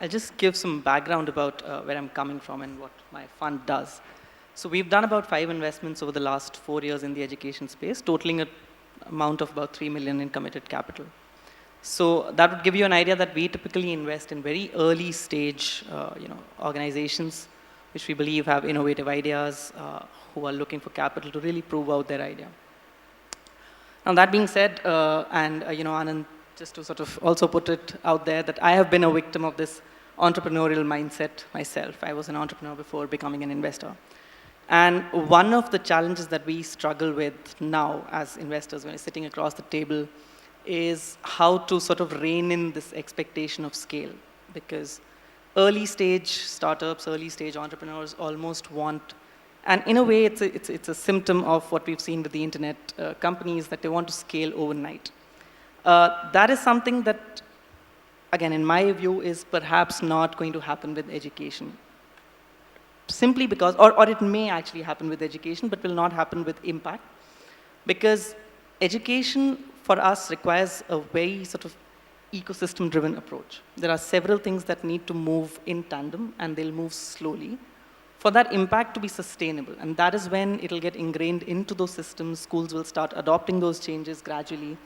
just give some background about where I'm coming from and what my fund does. So we've done about 5 investments over the last 4 years in the education space, totaling an amount of about 3 million in committed capital. So that would give you an idea that we typically invest in very early stage organizations which we believe have innovative ideas, who are looking for capital to really prove out their idea. Now that being said, Anand, just to sort of also put it out there that I have been a victim of this entrepreneurial mindset myself. I was an entrepreneur before becoming an investor. And one of the challenges that we struggle with now as investors when we're sitting across the table is how to sort of rein in this expectation of scale. Because early stage startups, early stage entrepreneurs almost want, and in a way it's a symptom of what we've seen with the internet companies, that they want to scale overnight. That is something that, again, in my view, is perhaps not going to happen with education. Simply because, or it may actually happen with education, but will not happen with impact. Because education for us requires a very sort of ecosystem-driven approach. There are several things that need to move in tandem, and they'll move slowly for that impact to be sustainable. And that is when it'll get ingrained into those systems. Schools will start adopting those changes gradually.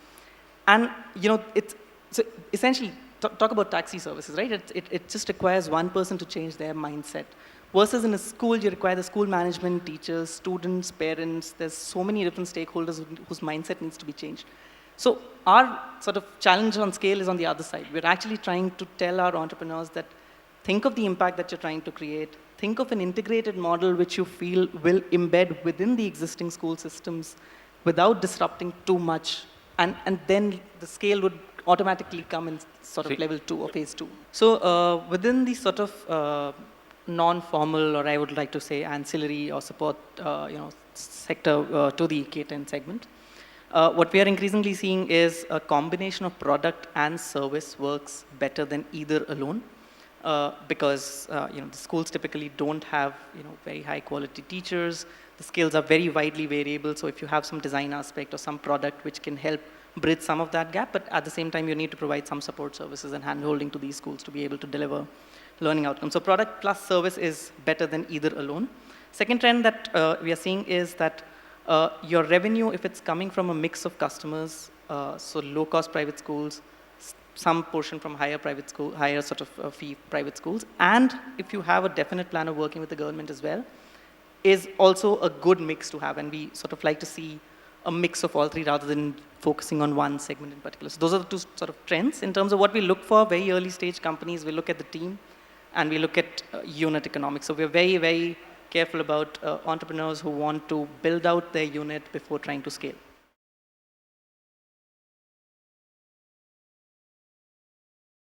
And so essentially, talk about taxi services, right? It just requires one person to change their mindset. Versus in a school, you require the school management, teachers, students, parents. There's so many different stakeholders whose mindset needs to be changed. So our sort of challenge on scale is on the other side. We're actually trying to tell our entrepreneurs that think of the impact that you're trying to create. Think of an integrated model which you feel will embed within the existing school systems without disrupting too much. And then the scale would automatically come in sort of level 2 or phase 2. So within the sort of non-formal, or I would like to say ancillary or support sector to the K-10 segment, what we are increasingly seeing is a combination of product and service works better than either alone. Because the schools typically don't have very high quality teachers. The skills are very widely variable. So if you have some design aspect or some product which can help bridge some of that gap, but at the same time you need to provide some support services and handholding to these schools to be able to deliver learning outcomes. So product plus service is better than either alone. Second trend that we are seeing is that your revenue, if it's coming from a mix of customers, so low cost private schools, some portion from higher private school, higher sort of fee private schools, and if you have a definite plan of working with the government as well, is also a good mix to have. And we sort of like to see a mix of all three rather than focusing on one segment in particular. So those are the two sort of trends. In terms of what we look for, very early stage companies, we look at the team and we look at unit economics. So we're very, very careful about entrepreneurs who want to build out their unit before trying to scale.